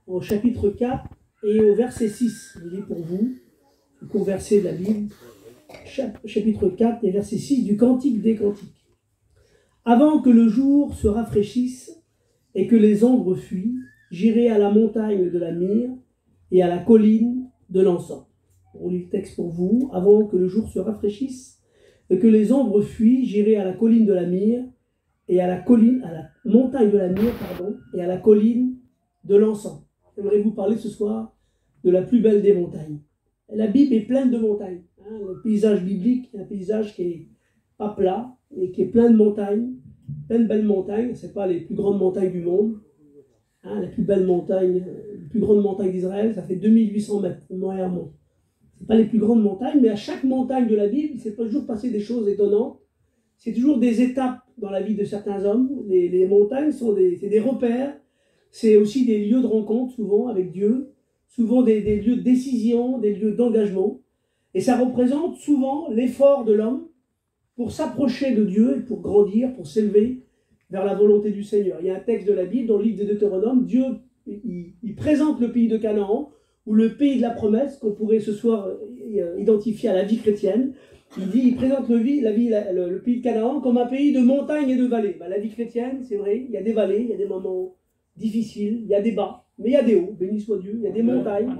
au chapitre 4 et au verset 6. Je lis pour vous, le court verset de la Bible, chapitre 4 et verset 6 du Cantique des Cantiques. Avant que le jour se rafraîchisse et que les ombres fuient, j'irai à la montagne de la myrrhe et à la colline de l'encens. On lit le texte pour vous. Avant que le jour se rafraîchisse et que les ombres fuient, j'irai à la colline de la myrrhe et à la montagne de la myrrhe, et à la colline de l'encens. J'aimerais vous parler ce soir de la plus belle des montagnes. La Bible est pleine de montagnes. Le paysage biblique est un paysage qui est pas plat et qui est plein de montagnes, plein de belles montagnes. C'est pas les plus grandes montagnes du monde. La plus belle montagne, la plus grande montagne d'Israël, ça fait 2800 mètres, moyennement. C'est pas les plus grandes montagnes, mais à chaque montagne de la Bible, il s'est toujours passé des choses étonnantes. C'est toujours des étapes dans la vie de certains hommes. Les montagnes c'est des repères. C'est aussi des lieux de rencontre, souvent, avec Dieu. Souvent des lieux de décision, des lieux d'engagement. Et ça représente souvent l'effort de l'homme pour s'approcher de Dieu et pour grandir, pour s'élever vers la volonté du Seigneur. Il y a un texte de la Bible, dans le livre de Deutéronome, Dieu il présente le pays de Canaan, ou le pays de la promesse, qu'on pourrait ce soir identifier à la vie chrétienne. Il présente le pays de Canaan comme un pays de montagnes et de vallées. La vie chrétienne, c'est vrai, il y a des vallées, il y a des moments difficiles, il y a des bas, mais il y a des hauts, béni soit Dieu, il y a des montagnes,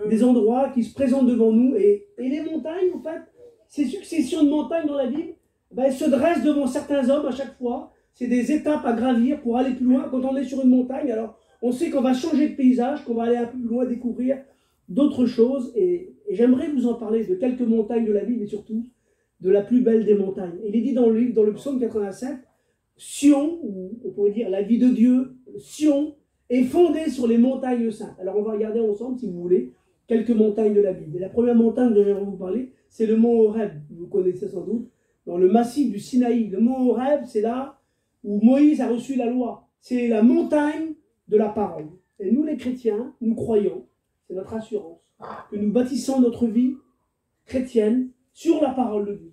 des endroits qui se présentent devant nous. Et les montagnes, en fait, ces successions de montagnes dans la Bible, elles se dressent devant certains hommes à chaque fois. C'est des étapes à gravir pour aller plus loin. Quand on est sur une montagne, alors on sait qu'on va changer de paysage, qu'on va aller un peu plus loin, découvrir d'autres choses. Et j'aimerais vous en parler de quelques montagnes de la Bible et surtout de la plus belle des montagnes. Il est dit dans le psaume 87, Sion, ou on pourrait dire la vie de Dieu, Sion, est fondée sur les montagnes saintes. Alors on va regarder ensemble, si vous voulez, quelques montagnes de la Bible. Et la première montagne dont j'aimerais vous parler, c'est le mont Horeb. Vous connaissez sans doute, dans le massif du Sinaï. Le mont Horeb, c'est là où Moïse a reçu la loi. C'est la montagne de la parole. Et nous les chrétiens, nous croyons, c'est notre assurance, que nous bâtissons notre vie chrétienne sur la parole de Dieu.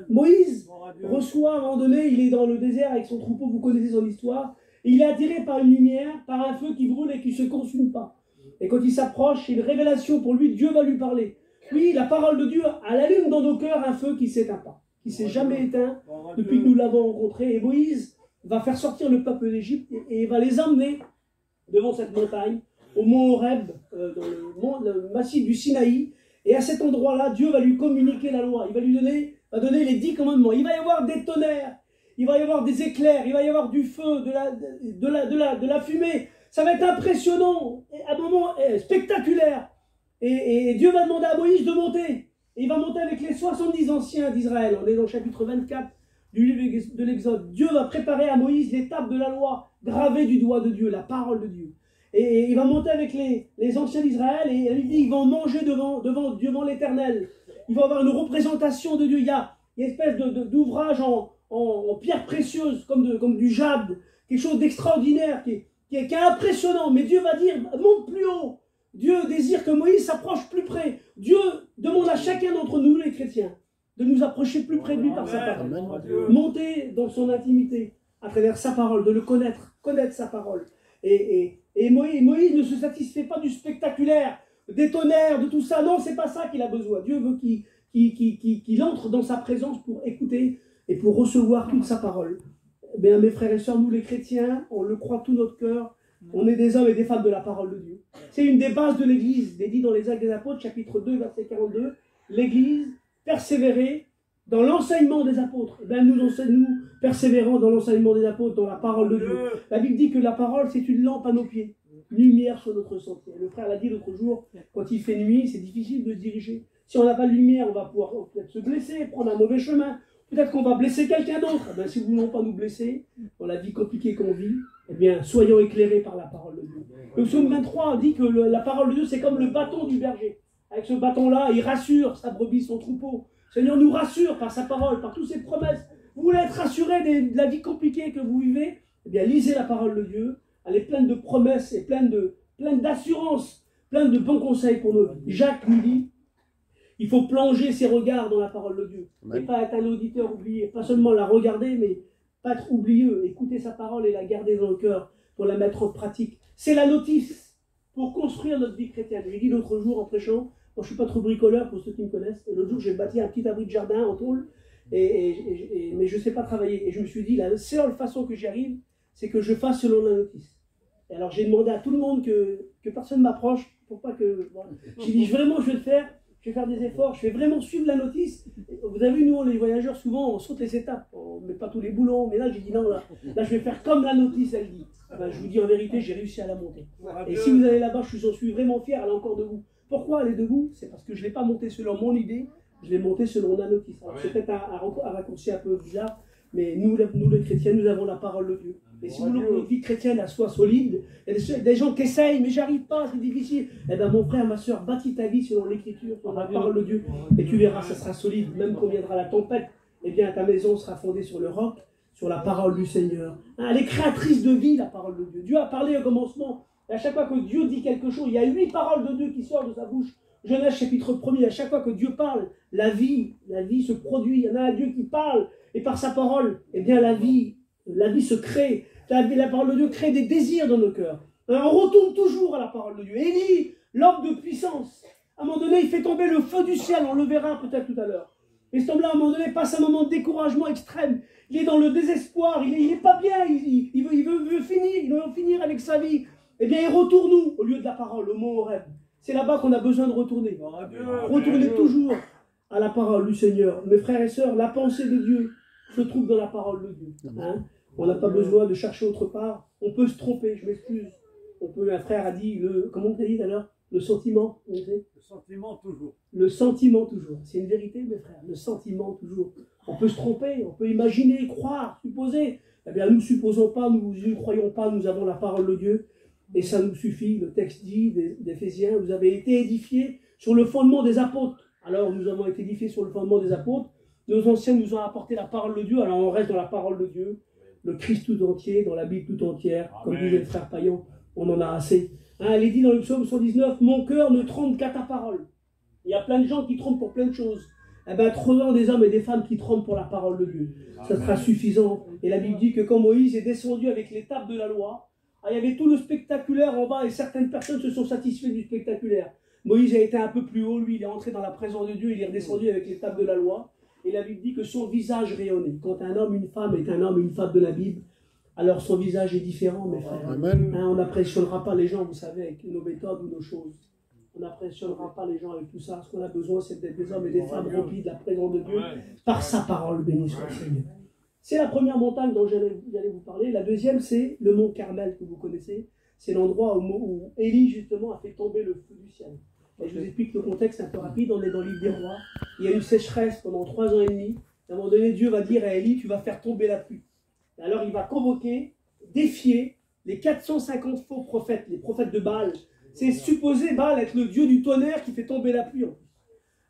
Moïse reçoit, à un moment donné, il est dans le désert avec son troupeau, vous connaissez son histoire, et il est attiré par une lumière, par un feu qui brûle et qui ne se consume pas. Et quand il s'approche, c'est une révélation pour lui, Dieu va lui parler. Oui, la parole de Dieu, elle allume dans nos cœurs un feu qui ne s'éteint pas, qui ne s'est jamais éteint depuis que nous l'avons rencontré. Et Moïse va faire sortir le peuple d'Égypte et va les emmener devant cette montagne, au mont Horeb, dans le massif du Sinaï. Et à cet endroit-là, Dieu va lui communiquer la loi. Il va lui donner les 10 commandements. Il va y avoir des tonnerres, il va y avoir des éclairs, il va y avoir du feu, de la fumée. Ça va être impressionnant, à un moment spectaculaire. Et Dieu va demander à Moïse de monter. Et il va monter avec les 70 anciens d'Israël. On est dans le chapitre 24 du livre de l'Exode. Dieu va préparer à Moïse l'étape de la loi gravée du doigt de Dieu, la parole de Dieu. Et il va monter avec les anciens d'Israël et il dit ils vont manger devant l'Éternel. Il va avoir une représentation de Dieu. Il y a une espèce d'ouvrage en pierre précieuse, comme du jade, quelque chose d'extraordinaire qui est impressionnant. Mais Dieu va dire monte plus haut. Dieu désire que Moïse s'approche plus près. Dieu demande à chacun d'entre nous, les chrétiens, de nous approcher plus près de lui par sa parole. Monter dans son intimité à travers sa parole, de le connaître sa parole. Et Moïse ne se satisfait pas du spectaculaire, des tonnerres, de tout ça. Non, c'est pas ça qu'il a besoin. Dieu veut qu'il entre dans sa présence pour écouter et pour recevoir toute sa parole. Bien, mes frères et sœurs, nous les chrétiens, on le croit tout notre cœur. On est des hommes et des femmes de la parole de Dieu. C'est une des bases de l'Église, dit dans les Actes des Apôtres, chapitre 2, verset 42. L'Église persévérait dans l'enseignement des apôtres. Nous persévérons dans l'enseignement des apôtres, dans la parole de Dieu. La Bible dit que la parole, c'est une lampe à nos pieds, lumière sur notre sentier. Le frère l'a dit l'autre jour, quand il fait nuit, c'est difficile de se diriger. Si on n'a pas de lumière, on va pouvoir peut-être se blesser, prendre un mauvais chemin. Peut-être qu'on va blesser quelqu'un d'autre. Si nous ne voulons pas nous blesser dans la vie compliquée qu'on vit, eh bien, soyons éclairés par la parole de Dieu. Le psaume 23 dit que la parole de Dieu, c'est comme le bâton du berger. Avec ce bâton-là, il rassure sa brebis, son troupeau. Le Seigneur nous rassure par sa parole, par toutes ses promesses. Vous voulez être rassuré de la vie compliquée que vous vivez? Eh bien, lisez la parole de Dieu. Elle est pleine de promesses et pleine d'assurance, pleine de bons conseils pour nos vies. Jacques nous dit, il faut plonger ses regards dans la parole de Dieu. Et pas être un auditeur oublié. Pas seulement la regarder, mais pas être oublieux. Écouter sa parole et la garder dans le cœur pour la mettre en pratique. C'est la notice pour construire notre vie chrétienne. J'ai dit l'autre jour en prêchant, moi je ne suis pas trop bricoleur pour ceux qui me connaissent, et l'autre jour j'ai bâti un petit abri de jardin en tôle, mais je ne sais pas travailler. Et je me suis dit, la seule façon que j'y arrive, c'est que je fasse selon la notice. Et alors j'ai demandé à tout le monde que personne ne m'approche, pour pas que... Bon. J'ai dit, vraiment je vais le faire, je vais faire des efforts, je vais vraiment suivre la notice. Vous avez vu, nous les voyageurs, souvent on saute les étapes, on ne met pas tous les boulons, mais là j'ai dit non, là je vais faire comme la notice elle dit. Ben, je vous dis en vérité, j'ai réussi à la monter. Et si vous allez là-bas, j'en suis vraiment fier, elle est encore debout. Pourquoi elle est debout? C'est parce que je ne l'ai pas montée selon mon idée, je l'ai montée selon la notice. C'est peut-être un raccourci un peu bizarre, mais nous les chrétiens, nous avons la parole de Dieu. Et si vous voulez que notre vie chrétienne elle soit solide, il y a des gens qui essayent, mais j'arrive pas, c'est difficile. Eh bien mon frère, ma soeur, bâtis ta vie selon l'écriture, selon la parole de Dieu, et tu verras, ça sera solide. Même quand viendra la tempête, eh bien ta maison sera fondée sur le roc, sur la parole du Seigneur. Elle est créatrice de vie, la parole de Dieu. Dieu a parlé au commencement. Et à chaque fois que Dieu dit quelque chose, il y a 8 paroles de Dieu qui sortent de sa bouche. Genèse chapitre 1er, à chaque fois que Dieu parle, la vie se produit. Il y en a un Dieu qui parle, et par sa parole, eh bien la vie se crée. La parole de Dieu crée des désirs dans nos cœurs. On retourne toujours à la parole de Dieu. Élie, l'homme de puissance, à un moment donné, il fait tomber le feu du ciel, on le verra peut-être tout à l'heure. Et cet homme-là, à un moment donné, passe un moment de découragement extrême. Il est dans le désespoir, il n'est pas bien, il veut finir avec sa vie. Eh bien, il retourne où? Au lieu de la parole, au mont Horeb. C'est là-bas qu'on a besoin de retourner. Retournez toujours à la parole du Seigneur. Mes frères et sœurs, la pensée de Dieu se trouve dans la parole de Dieu. Hein? On n'a pas besoin de chercher autre part. On peut se tromper, je m'excuse. Un frère a dit, comment on a dit tout à l'heure? Le sentiment, on sait. Le sentiment toujours. Le sentiment toujours. C'est une vérité, mes frères. Le sentiment toujours. On peut se tromper, on peut imaginer, croire, supposer. Eh bien, nous ne supposons pas, nous ne croyons pas, nous avons la parole de Dieu. Et ça nous suffit. Le texte dit d'Éphésiens, vous avez été édifiés sur le fondement des apôtres. Alors, nous avons été édifiés sur le fondement des apôtres. Nos anciens nous ont apporté la parole de Dieu. Alors, on reste dans la parole de Dieu. Le Christ tout entier, dans la Bible tout entière. Amen. Comme disait le frère Payan, on en a assez. Hein, elle est dit dans le psaume 119, mon cœur ne tremble qu'à ta parole. Il y a plein de gens qui tremblent pour plein de choses. Eh bien, trouvons des hommes et des femmes qui tremblent pour la parole de Dieu. Ça sera suffisant. Et la Bible dit que quand Moïse est descendu avec les tables de la loi, il y avait tout le spectaculaire en bas et certaines personnes se sont satisfaites du spectaculaire. Moïse a été un peu plus haut, lui, il est entré dans la présence de Dieu, il est redescendu avec les tables de la loi. Et la Bible dit que son visage rayonnait. Quand un homme, une femme est un homme, une femme de la Bible, alors son visage est différent, mes frères. Hein, on n'impressionnera pas les gens, vous savez, avec nos méthodes ou nos choses. On n'impressionnera pas les gens avec tout ça. Ce qu'on a besoin, c'est d'être des hommes et des femmes remplis de la présence de Dieu par sa parole, béni soit le Seigneur. C'est la première montagne dont j'allais vous parler. La deuxième, c'est le mont Carmel que vous connaissez. C'est l'endroit où Élie, justement, a fait tomber le feu du ciel. Et je vous explique le contexte un peu rapide. On est dans l'île des rois. Il y a une sécheresse pendant 3 ans et demi. À un moment donné, Dieu va dire à Élie, tu vas faire tomber la pluie. Et alors, il va convoquer, défier les 450 faux prophètes, les prophètes de Baal. C'est supposé, Baal, être le dieu du tonnerre qui fait tomber la pluie.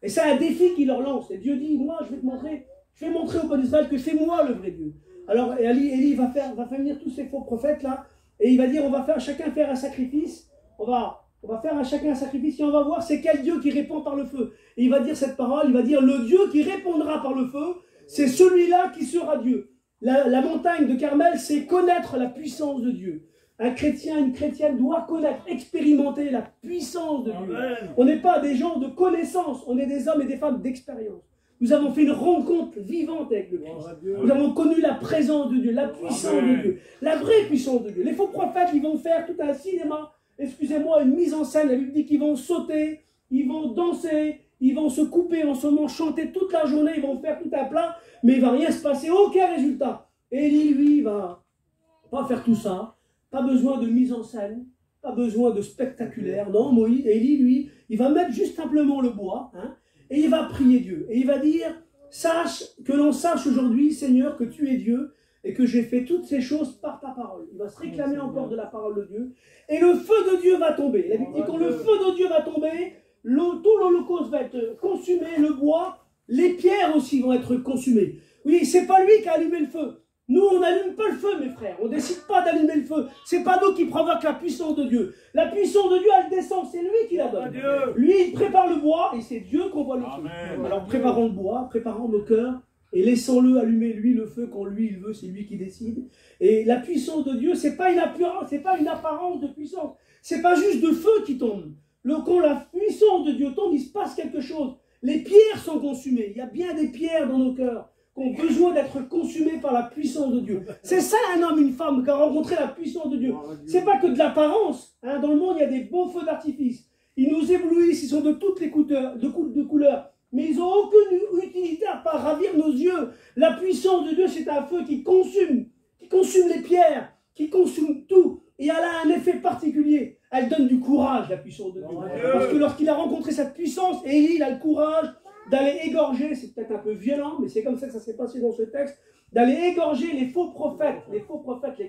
Et c'est un défi qu'il leur lance. Et Dieu dit, moi, je vais montrer au peuple d'Israël que c'est moi le vrai Dieu. Alors, Élie va faire venir tous ces faux prophètes-là, et il va dire, on va faire chacun faire un sacrifice. On va faire à chacun un sacrifice et on va voir c'est quel Dieu qui répond par le feu. Et il va dire cette parole, il va dire le Dieu qui répondra par le feu, c'est celui-là qui sera Dieu. La montagne de Carmel, c'est connaître la puissance de Dieu. Un chrétien, une chrétienne doit connaître, expérimenter la puissance de Dieu. Amen. On n'est pas des gens de connaissance, on est des hommes et des femmes d'expérience. Nous avons fait une rencontre vivante avec le Christ. Nous avons connu la présence de Dieu, la puissance de Dieu, la vraie puissance de Dieu. Les faux prophètes, ils vont faire tout un cinéma, excusez-moi, une mise en scène. La Bible dit qu'ils vont sauter, ils vont danser, ils vont se couper en ce moment, chanter toute la journée, ils vont faire tout un plat, mais il ne va rien se passer, aucun résultat. Élie, lui, il va pas faire tout ça. Pas besoin de mise en scène, pas besoin de spectaculaire. Non, Moïse, Élie, lui, il va mettre juste simplement le bois, hein, et il va prier Dieu. Et il va dire, que l'on sache aujourd'hui, Seigneur, que tu es Dieu, et que j'ai fait toutes ces choses par ta parole. Il va se réclamer encore de la parole de Dieu. Et le feu de Dieu va tomber. La Bible dit, quand le feu de Dieu va tomber, tout l'holocauste va être consumé, le bois, les pierres aussi vont être consumées. Oui, c'est pas lui qui a allumé le feu. Nous, on n'allume pas le feu, mes frères. On ne décide pas d'allumer le feu. C'est pas nous qui provoquent la puissance de Dieu. La puissance de Dieu, elle descend. C'est lui qui la donne. Lui, il prépare le bois et c'est Dieu qu'on voit le feu. Alors, préparons le bois, préparons nos cœurs et laissons-le allumer lui le feu quand lui il veut, c'est lui qui décide. Et la puissance de Dieu, c'est pas une apparence de puissance, c'est pas juste de feu qui tombe. Quand la puissance de Dieu tombe, il se passe quelque chose. Les pierres sont consumées. Il y a bien des pierres dans nos cœurs qui ont besoin d'être consumées par la puissance de Dieu. C'est ça un homme, une femme qui a rencontré la puissance de Dieu. C'est pas que de l'apparence. Hein. Dans le monde, il y a des beaux feux d'artifice. Ils nous éblouissent, ils sont de toutes les couleurs, de couleurs. Mais ils n'ont aucune utilité à part ravir nos yeux. La puissance de Dieu, c'est un feu qui consume les pierres, qui consume tout. Et elle a un effet particulier. Elle donne du courage, la puissance de Dieu. Parce que lorsqu'il a rencontré cette puissance, et il a le courage d'aller égorger, c'est peut-être un peu violent, mais c'est comme ça que ça s'est passé dans ce texte, d'aller égorger les faux prophètes, les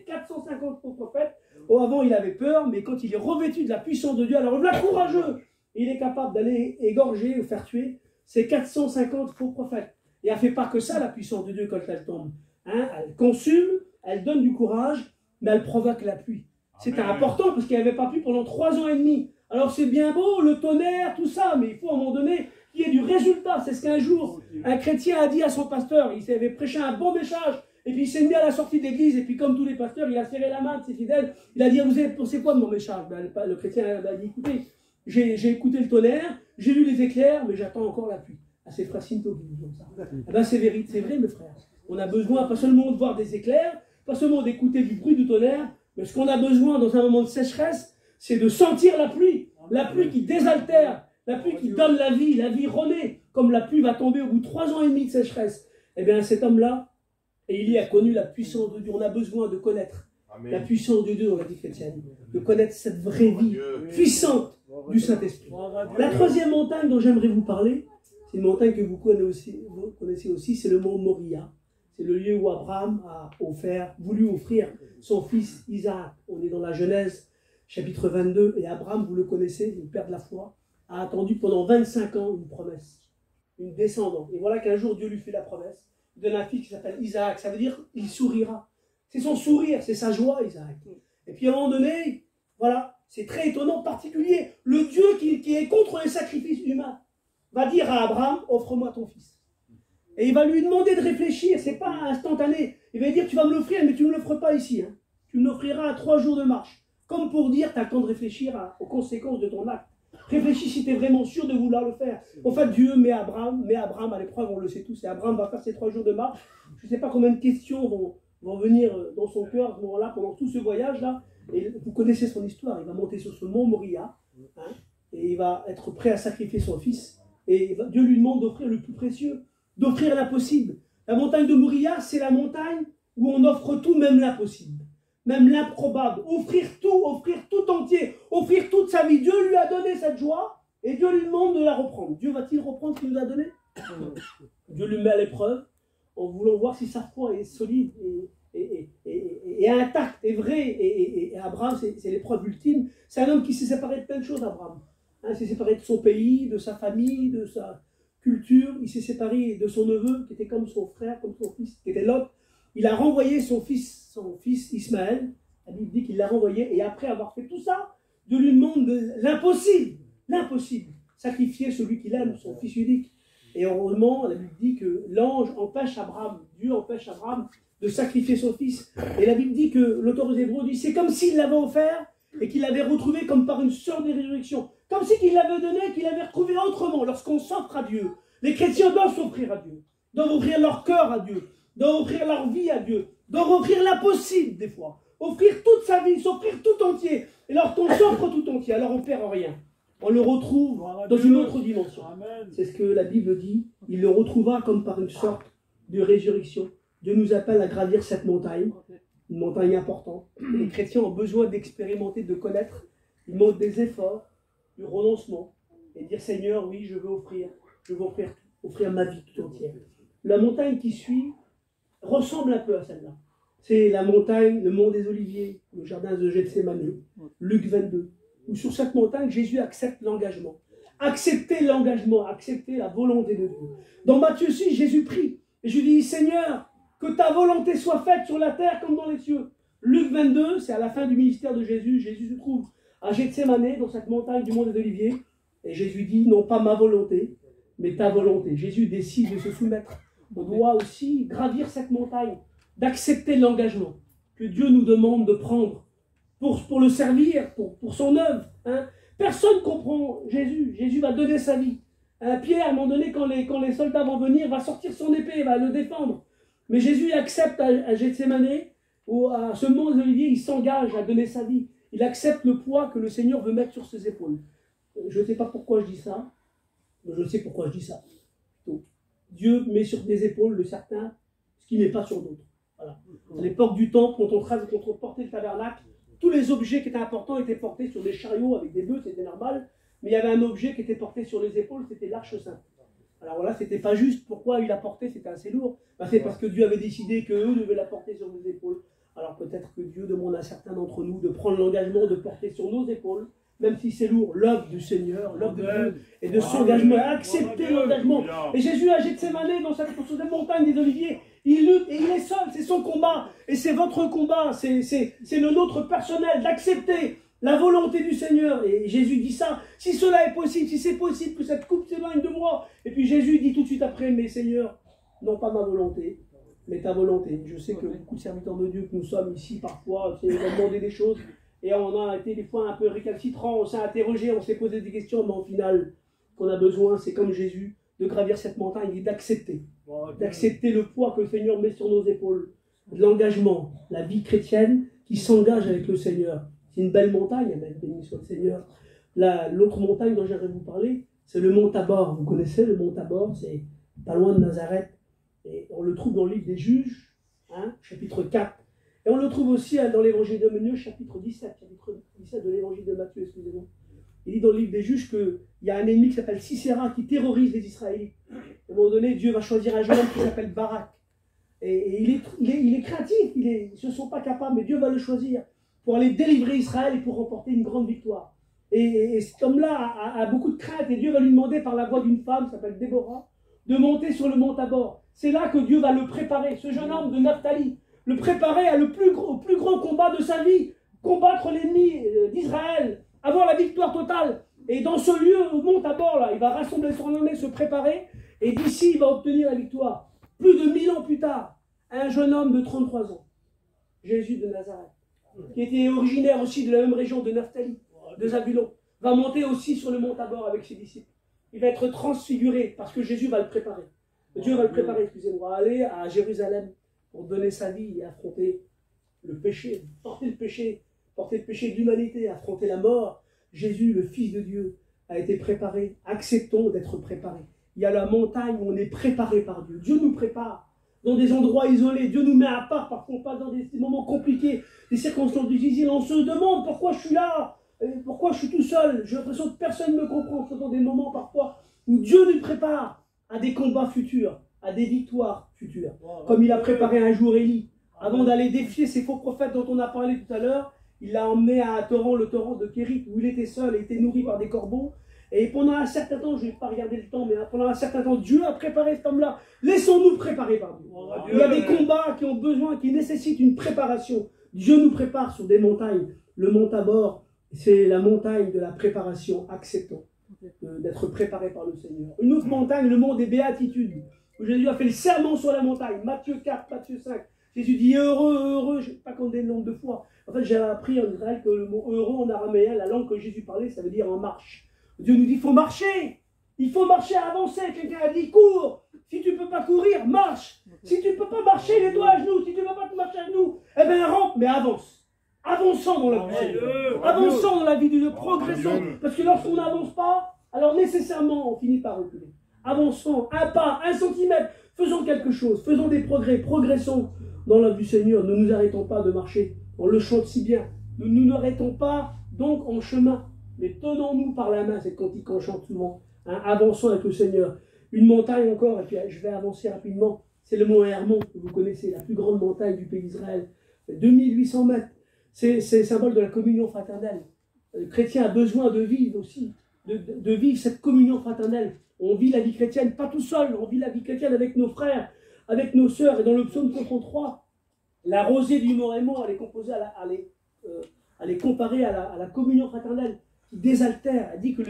450 faux prophètes. Avant, il avait peur, mais quand il est revêtu de la puissance de Dieu, alors il est courageux. Il est capable d'aller égorger ou faire tuer ces 450 faux prophètes. Et elle ne fait pas que ça, la puissance de Dieu, quand elle tombe. Hein, elle consume, elle donne du courage, mais elle provoque la pluie. C'était important parce qu'il n'y avait pas plu pendant 3 ans et demi. Alors c'est bien beau, le tonnerre, tout ça, mais il faut à un moment donné qu'il y ait du résultat. C'est ce qu'un jour, un chrétien a dit à son pasteur. Il avait prêché un bon message, et puis il s'est mis à la sortie d'église, et puis comme tous les pasteurs, il a serré la main de ses fidèles. Il a dit, vous avez pensé quoi de mon message? Le chrétien a dit, écoutez, j'ai écouté le tonnerre, j'ai lu les éclairs, mais j'attends encore la pluie. Ah, c'est frère Sinto qui dit comme ça. Eh ben, c'est vrai, mes frères. On a besoin pas seulement de voir des éclairs, pas seulement d'écouter du bruit du tonnerre, mais ce qu'on a besoin dans un moment de sécheresse, c'est de sentir la pluie qui désaltère, la pluie qui donne la vie renaît, comme la pluie va tomber au bout de 3 ans et demi de sécheresse. Eh bien, cet homme-là, et il y a connu la puissance de Dieu. On a besoin de connaître la puissance de Dieu dans la vie chrétienne, de connaître cette vraie vie puissante du Saint-Esprit. La troisième montagne dont j'aimerais vous parler, c'est une montagne que vous connaissez aussi, c'est le mont Moria. C'est le lieu où Abraham a voulu offrir son fils Isaac. On est dans la Genèse, chapitre 22, et Abraham, vous le connaissez, le père de la foi, a attendu pendant 25 ans une promesse, une descendante. Et voilà qu'un jour Dieu lui fait la promesse, il donne un fils qui s'appelle Isaac, ça veut dire il sourira. C'est son sourire, c'est sa joie, Isaac. Et puis à un moment donné, voilà, c'est très étonnant, particulier, le Dieu qui est contre les sacrifices humains va dire à Abraham, offre-moi ton fils. Et il va lui demander de réfléchir, c'est pas instantané. Il va lui dire, tu vas me l'offrir, mais tu ne me l'offres pas ici. Hein. Tu me l'offriras à 3 jours de marche. Comme pour dire, tu as le temps de réfléchir aux conséquences de ton acte. Réfléchis si tu es vraiment sûr de vouloir le faire. En fait, Dieu met Abraham à l'épreuve, on le sait tous. Et Abraham va faire ces 3 jours de marche. Je ne sais pas combien de questions vont venir dans son cœur à ce moment-là, pendant tout ce voyage-là. Et vous connaissez son histoire. Il va monter sur ce mont Moria. Hein, et il va être prêt à sacrifier son fils. Et Dieu lui demande d'offrir le plus précieux, d'offrir l'impossible. La montagne de Moria, c'est la montagne où on offre tout, même l'impossible, même l'improbable. Offrir tout entier, offrir toute sa vie. Dieu lui a donné cette joie et Dieu lui demande de la reprendre. Dieu va-t-il reprendre ce qu'il nous a donné? Dieu lui met à l'épreuve en voulant voir si sa foi est solide et intacte et vraie. Et Abraham, c'est l'épreuve ultime. C'est un homme qui s'est séparé de plein de choses, Abraham. Il s'est séparé de son pays, de sa famille, de sa culture. Il s'est séparé de son neveu, qui était comme son frère, comme son fils, qui était Lot. Il a renvoyé son fils Ismaël. La Bible dit qu'il l'a renvoyé. Et après avoir fait tout ça, Dieu lui demande l'impossible. Sacrifier celui qu'il aime, son fils unique. Et heureusement, la Bible dit que l'ange empêche Abraham, Dieu empêche Abraham de sacrifier son fils. Et la Bible dit que l'auteur des Hébreux dit, c'est comme s'il l'avait offert et qu'il l'avait retrouvé comme par une sorte de résurrection. Comme si qu'il l'avait donné, qu'il l'avait retrouvé autrement. Lorsqu'on s'offre à Dieu, les chrétiens doivent s'offrir à Dieu, doivent offrir leur cœur à Dieu, doivent offrir leur vie à Dieu, doivent offrir l'impossible des fois, offrir toute sa vie, s'offrir tout entier. Et lorsqu'on s'offre tout entier, alors on ne perd rien. On le retrouve dans une autre dimension. C'est ce que la Bible dit. Il le retrouvera comme par une sorte de résurrection. Dieu nous appelle à gravir cette montagne, une montagne importante. Les chrétiens ont besoin d'expérimenter, de connaître. Ils montrent des efforts, du renoncement, et dire Seigneur, oui, je veux offrir ma vie tout entière. La montagne qui suit ressemble un peu à celle-là. C'est la montagne, le mont des Oliviers, le jardin de Gethsémani, Luc 22, où sur cette montagne, Jésus accepte l'engagement. Accepter l'engagement, accepter la volonté de Dieu. Dans Matthieu 6, Jésus prie, et je lui dis Seigneur, que ta volonté soit faite sur la terre comme dans les cieux. Luc 22, c'est à la fin du ministère de Jésus. Jésus se trouve à Gethsémani, dans cette montagne du mont des Oliviers. Et Jésus dit, non pas ma volonté, mais ta volonté. Jésus décide de se soumettre on doit aussi gravir cette montagne, d'accepter l'engagement que Dieu nous demande de prendre pour le servir, pour son œuvre. Hein. Personne ne comprend Jésus. Jésus va donner sa vie. Pierre, à un moment donné, quand les soldats vont venir, va sortir son épée, va le défendre. Mais Jésus accepte à Gethsémane, ou à ce mont des Oliviers, il s'engage à donner sa vie. Il accepte le poids que le Seigneur veut mettre sur ses épaules. Je ne sais pas pourquoi je dis ça, mais je sais pourquoi je dis ça. Donc, Dieu met sur des épaules de certains ce qui n'est pas sur d'autres. Voilà. À l'époque du temple, quand on portait le tabernacle, tous les objets qui étaient importants étaient portés sur des chariots avec des bœufs, c'était normal. Mais il y avait un objet qui était porté sur les épaules, c'était l'Arche Sainte. Alors voilà, c'était pas juste. Pourquoi il l'a porté? C'était assez lourd. Ben, c'est parce que Dieu avait décidé qu'eux devaient la porter sur nos épaules. Alors peut-être que Dieu demande à certains d'entre nous de prendre l'engagement de porter sur nos épaules, même si c'est lourd, l'œuvre du Seigneur, l'œuvre de Dieu, et de s'engagement, accepter l'engagement. Et Jésus à Gethsémane, dans cette montagne des Oliviers, il lutte et il est seul, c'est son combat, et c'est votre combat, c'est le nôtre personnel, d'accepter la volonté du Seigneur. Et Jésus dit ça, si cela est possible, si c'est possible que cette coupe s'éloigne de moi. Et puis Jésus dit tout de suite après, mais Seigneur, non pas ma volonté, mais ta volonté. Je sais que beaucoup de serviteurs de Dieu que nous sommes ici, parfois, on a demandé des choses, et on a été des fois un peu récalcitrants, on s'est interrogé, on s'est posé des questions, mais au final, ce qu'on a besoin, c'est comme Jésus, de gravir cette montagne et d'accepter le poids que le Seigneur met sur nos épaules, l'engagement, la vie chrétienne qui s'engage avec le Seigneur. C'est une belle montagne, amen, béni soit le Seigneur. L'autre montagne dont j'aimerais vous parler, c'est le mont Tabor. Vous connaissez le mont Tabor, c'est pas loin de Nazareth. Et on le trouve dans le livre des Juges, hein, chapitre 4. Et on le trouve aussi dans l'évangile de Matthieu, chapitre 17 de l'évangile de Matthieu, excusez-moi. Il dit dans le livre des Juges qu'il y a un ennemi qui s'appelle Sisera qui terrorise les Israélites. À un moment donné, Dieu va choisir un jeune homme qui s'appelle Barak. Et il est craintif, ils ne se sont pas capables, mais Dieu va le choisir pour aller délivrer Israël et pour remporter une grande victoire. Et cet homme-là a beaucoup de crainte, et Dieu va lui demander par la voix d'une femme, qui s'appelle Déborah, de monter sur le mont Tabor. C'est là que Dieu va le préparer, ce jeune homme de Naphtali, le préparer au plus grand combat de sa vie, combattre l'ennemi d'Israël, avoir la victoire totale. Et dans ce lieu, au mont Tabor, là, il va rassembler son armée, se préparer, et d'ici, il va obtenir la victoire. Plus de 1000 ans plus tard, un jeune homme de 33 ans, Jésus de Nazareth, qui était originaire aussi de la même région de Naphtali, de Zabulon, va monter aussi sur le mont Tabor avec ses disciples. Il va être transfiguré parce que Jésus va le préparer. Dieu va le préparer, excusez-moi, à aller à Jérusalem pour donner sa vie et affronter le péché, porter le péché de l'humanité, affronter la mort. Jésus, le Fils de Dieu, a été préparé. Acceptons d'être préparés. Il y a la montagne où on est préparé par Dieu. Dieu nous prépare dans des endroits isolés. Dieu nous met à part, parfois on passe dans des moments compliqués, des circonstances difficiles. On se demande pourquoi je suis là, pourquoi je suis tout seul. J'ai l'impression que personne ne me comprend. Ce sont des moments parfois où Dieu nous prépare à des combats futurs, à des victoires futures. Comme il a préparé un jour Élie. Avant d'aller défier ces faux prophètes dont on a parlé tout à l'heure, il l'a emmené à un torrent, le torrent de Kérit, où il était seul et était nourri par des corbeaux. Et pendant un certain temps, je ne vais pas regarder le temps, mais pendant un certain temps, Dieu a préparé cet homme-là. Laissons-nous préparer par Dieu. Il y a des combats qui ont besoin, qui nécessitent une préparation. Dieu nous prépare sur des montagnes. Le mont Tabor, c'est la montagne de la préparation. Acceptons d'être préparé par le Seigneur. Une autre montagne, le mont des Béatitudes, où Jésus a fait le serment sur la montagne. Matthieu 4, Matthieu 5. Jésus dit heureux, heureux, je ne sais pas compter le nombre de fois. En fait, j'ai appris en Israël que le mot heureux en araméen, la langue que Jésus parlait, ça veut dire en marche. Dieu nous dit, il faut marcher, avancer. Quelqu'un a dit, cours. Si tu ne peux pas courir, marche. Si tu ne peux pas marcher, les doigts à genoux. Si tu ne peux pas te marcher à genoux, eh bien rampe, mais avance. Avançons dans la vie. Avançons dans la vie de Dieu, progressons. Parce que lorsqu'on n'avance pas, alors nécessairement, on finit par reculer. Avançons, un pas, 1 centimètre. Faisons quelque chose, faisons des progrès, progressons dans l'œuvre du Seigneur. Ne nous arrêtons pas de marcher. On le chante si bien. Nous ne nous arrêtons pas donc en chemin. Mais tenons-nous par la main, c'est le cantique qu'on chante souvent. Hein, avançons avec le Seigneur. Une montagne encore, et puis je vais avancer rapidement. C'est le mont Hermon, que vous connaissez, la plus grande montagne du pays d'Israël. 2800 mètres. C'est le symbole de la communion fraternelle. Le chrétien a besoin de vivre aussi, de vivre cette communion fraternelle. On vit la vie chrétienne pas tout seul, on vit la vie chrétienne avec nos frères, avec nos sœurs. Et dans le psaume 53, la rosée du mont Hermon, elle est composée elle est comparée à la communion fraternelle qui désaltère. Elle dit que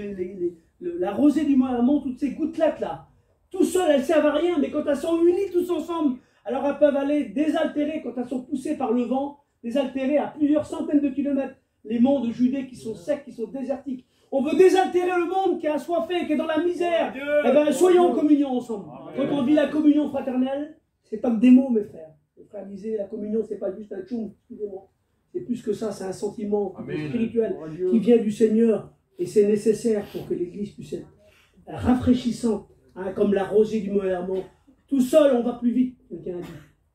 la rosée du mont Hermon, toutes ces gouttelettes là, Tout seul, elles ne servent à rien, mais quand elles sont unies tous ensemble, alors elles peuvent aller désaltérer, quand elles sont poussées par le vent, désaltérer à plusieurs centaines de kilomètres les monts de Judée qui sont secs, qui sont désertiques. On veut désaltérer le monde qui est assoiffé, qui est dans la misère. Eh bien, soyons en communion ensemble. Quand on vit la communion fraternelle, c'est pas que des mots, mes frères. Les frères disaient, la communion, c'est pas juste un tchoum, excusez-moi. C'est plus que ça, c'est un sentiment spirituel qui vient du Seigneur. Et c'est nécessaire pour que l'Église puisse être rafraîchissante, hein, comme la rosée du Moërmont. Tout seul, on va plus vite, quelqu'un a dit.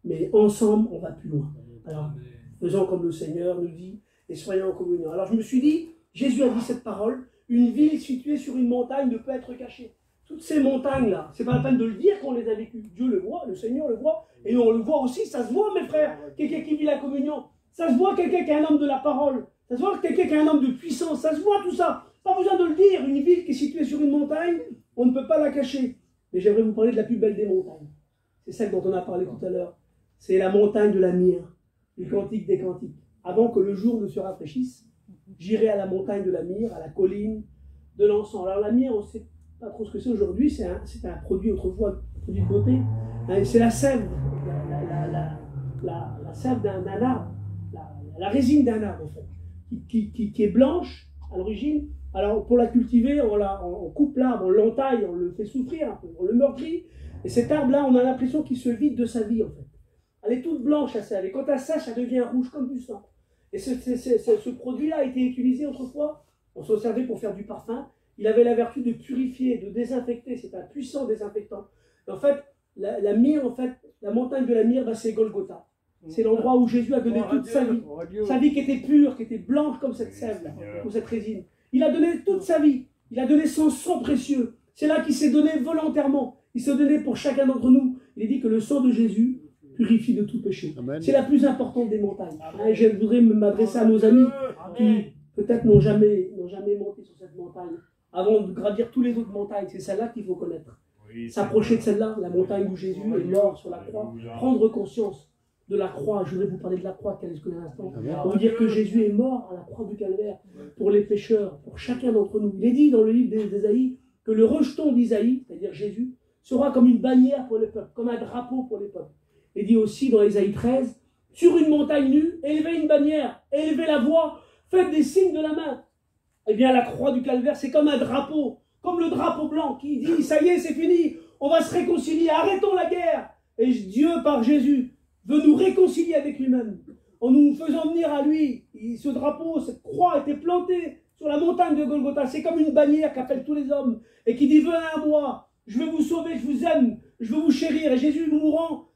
Mais ensemble, on va plus loin. Alors, faisons comme le Seigneur nous dit, et soyons en communion. Alors, je me suis dit, Jésus a dit cette parole, une ville située sur une montagne ne peut être cachée. Toutes ces montagnes-là, c'est pas la peine de le dire qu'on les a vécues. Dieu le voit, le Seigneur le voit, et nous on le voit aussi, ça se voit, mes frères, quelqu'un qui vit la communion. Ça se voit, quelqu'un qui est un homme de la parole. Ça se voit, quelqu'un qui est un homme de puissance. Ça se voit, tout ça. Pas besoin de le dire. Une ville qui est située sur une montagne, on ne peut pas la cacher. Mais j'aimerais vous parler de la plus belle des montagnes. C'est celle dont on a parlé tout à l'heure. C'est la montagne de la Myrrhe, du Cantique des Cantiques. Avant que le jour ne se rafraîchisse, j'irai à la montagne de la Myrrhe, à la colline de l'encens. Alors la myrrhe, on ne sait pas trop ce que c'est aujourd'hui. C'est un produit autrefois, un produit de beauté. C'est la sève, la sève d'un arbre. La résine d'un arbre, en fait, qui est blanche à l'origine. Alors, pour la cultiver, on coupe l'arbre, on l'entaille, on le fait souffrir un peu, on le meurtrit. Et cet arbre-là, on a l'impression qu'il se vide de sa vie, en fait. Elle est toute blanche, la sève. Et quand elle sèche, elle devient rouge comme du sang. Et ce produit-là a été utilisé autrefois. On s'en servait pour faire du parfum. Il avait la vertu de purifier, de désinfecter. C'est un puissant désinfectant. Et en fait, la myrrhe, en fait, la montagne de la myrrhe, c'est Golgotha. C'est l'endroit où Jésus a donné toute sa vie. Sa vie qui était pure, qui était blanche comme cette sève, comme cette résine. Il a donné toute sa vie. Il a donné son sang précieux. C'est là qu'il s'est donné volontairement. Il s'est donné pour chacun d'entre nous. Il est dit que le sang de Jésus purifie de tout péché. C'est la plus importante des montagnes. Et je voudrais m'adresser à nos amis qui peut-être n'ont jamais monté sur cette montagne. Avant de gravir toutes les autres montagnes, c'est celle-là qu'il faut connaître. S'approcher de celle-là, la montagne où Jésus est mort sur la croix. Prendre conscience de la croix. Je voudrais vous parler de la croix quelques instants. Pour vous dire que Jésus est mort à la croix du Calvaire pour les pécheurs, pour chacun d'entre nous. Il est dit dans le livre d'Ésaïe que le rejeton d'Isaïe, c'est-à-dire Jésus, sera comme une bannière pour les peuples, comme un drapeau pour les peuples. Il dit aussi dans Ésaïe 13, sur une montagne nue, élevez une bannière, élevez la voix, faites des signes de la main. Eh bien, la croix du Calvaire, c'est comme un drapeau, comme le drapeau blanc qui dit, ça y est, c'est fini, on va se réconcilier, arrêtons la guerre. Et Dieu, par Jésus, veut nous réconcilier avec lui-même, en nous faisant venir à lui. Ce drapeau, cette croix était plantée sur la montagne de Golgotha. C'est comme une bannière qu'appelle tous les hommes, et qui dit, venez à moi, je veux vous sauver, je vous aime, je veux vous chérir. Et Jésus, mourant,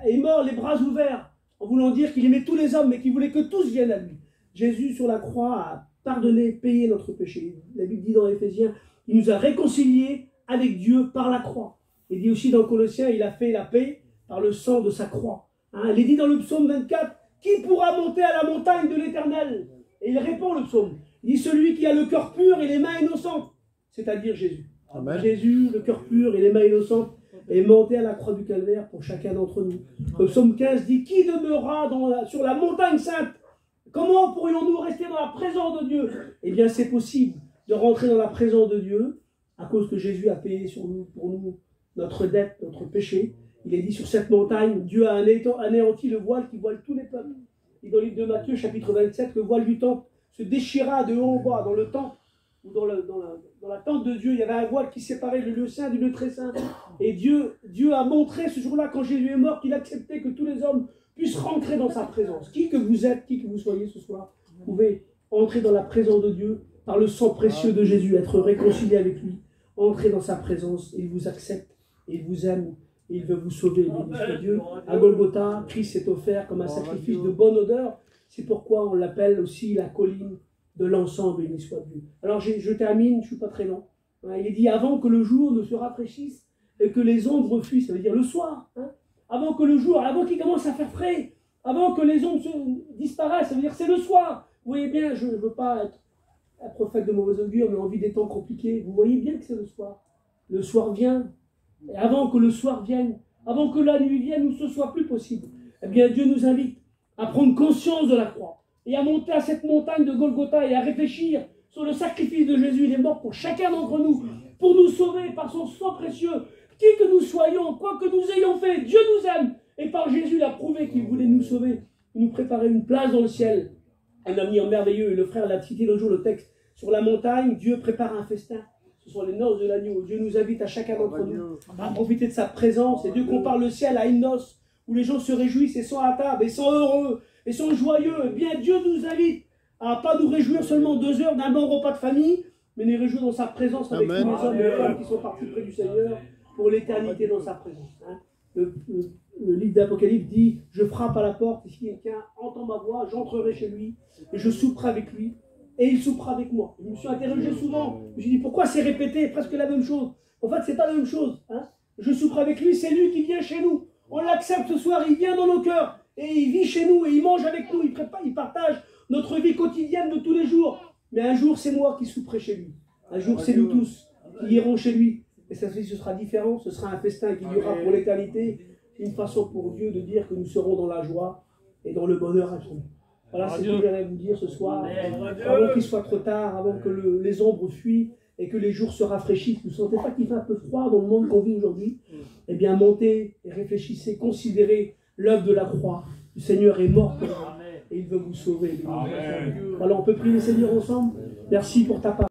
est mort les bras ouverts, en voulant dire qu'il aimait tous les hommes, mais qu'il voulait que tous viennent à lui. Jésus, sur la croix, a pardonné, payé notre péché. La Bible dit dans Éphésiens, il nous a réconciliés avec Dieu par la croix. Il dit aussi dans Colossiens, il a fait la paix par le sang de sa croix. Il est dit dans le psaume 24, qui pourra monter à la montagne de l'Éternel? Et il répond le psaume. Il dit celui qui a le cœur pur et les mains innocentes, c'est-à-dire Jésus. Amen. Jésus, le cœur pur et les mains innocentes, est monté à la croix du Calvaire pour chacun d'entre nous. Le psaume 15 dit, qui demeurera sur la montagne sainte? Comment pourrions-nous rester dans la présence de Dieu? Eh bien, c'est possible de rentrer dans la présence de Dieu à cause que Jésus a payé pour nous notre dette, notre péché. Il est dit sur cette montagne, Dieu a anéanti le voile qui voile tous les peuples. Et dans le livre de Matthieu, chapitre 27, le voile du temple se déchira de haut en bas. Dans le temple, ou dans la tente de Dieu, il y avait un voile qui séparait le lieu saint du lieu très saint. Et Dieu a montré ce jour-là, quand Jésus est mort, qu'il acceptait que tous les hommes puissent rentrer dans sa présence. Qui que vous êtes, qui que vous soyez ce soir, vous pouvez entrer dans la présence de Dieu par le sang précieux de Jésus, être réconcilié avec lui, entrer dans sa présence. Il vous accepte, il vous aime. Il veut vous sauver, béni soit Dieu. À Golgotha, Christ s'est offert comme un sacrifice de bonne odeur. C'est pourquoi on l'appelle aussi la colline de l'encens, béni soit Dieu. Alors je termine, je ne suis pas très long. Il est dit avant que le jour ne se rafraîchisse et que les ombres fuient, ça veut dire le soir. Avant que le jour, avant qu'il commence à faire frais, avant que les ombres disparaissent, ça veut dire c'est le soir. Vous voyez bien, je ne veux pas être un prophète de mauvais augure, mais en vue des temps compliqués. Vous voyez bien que c'est le soir. Le soir vient. Et avant que le soir vienne, avant que la nuit vienne, où ce soit plus possible, eh bien Dieu nous invite à prendre conscience de la croix et à monter à cette montagne de Golgotha et à réfléchir sur le sacrifice de Jésus. Il est mort pour chacun d'entre nous, pour nous sauver par son sang précieux, Qui que nous soyons, quoi que nous ayons fait, Dieu nous aime. Et par Jésus, il a prouvé qu'il voulait nous sauver, nous préparer une place dans le ciel. Un ami merveilleux, le frère l'a cité l'autre jour, le texte. Sur la montagne, Dieu prépare un festin. Ce sont les noces de l'agneau. Dieu nous invite à chacun d'entre nous à profiter de sa présence. Et Dieu compare le ciel à une noce où les gens se réjouissent et sont à table, et sont heureux, et sont joyeux. Eh bien, Dieu nous invite à ne pas nous réjouir seulement 2 heures d'un bon repas de famille, mais nous réjouir dans sa présence avec tous les hommes et les femmes qui sont partis près du Seigneur pour l'éternité dans sa présence. Hein. Le livre d'Apocalypse dit « Je frappe à la porte, et si quelqu'un entend ma voix, j'entrerai chez lui, et je souperai avec lui, et il soupera avec moi. » Je me suis interrogé souvent, je me suis dit « Pourquoi c'est répété presque la même chose ?» En fait, c'est pas la même chose. Hein. Je souperai avec lui, c'est lui qui vient chez nous. On l'accepte ce soir, il vient dans nos cœurs, et il vit chez nous, et il mange avec nous, il partage notre vie quotidienne de tous les jours. Mais un jour, c'est moi qui souperai chez lui. Un jour, c'est nous tous qui irons chez lui. Et ça, ce sera différent, ce sera un festin qui durera pour l'éternité. Une façon pour Dieu de dire que nous serons dans la joie et dans le bonheur absolu. Voilà ce que j'aimerais vous dire ce soir. Avant qu'il soit trop tard, avant que les ombres fuient et que les jours se rafraîchissent. Vous ne sentez pas qu'il fait un peu froid dans le monde qu'on vit aujourd'hui? Eh bien, montez et réfléchissez, considérez l'œuvre de la croix. Le Seigneur est mort pour vous et il veut vous sauver. Voilà, on peut prier le Seigneur ensemble. Merci pour ta parole.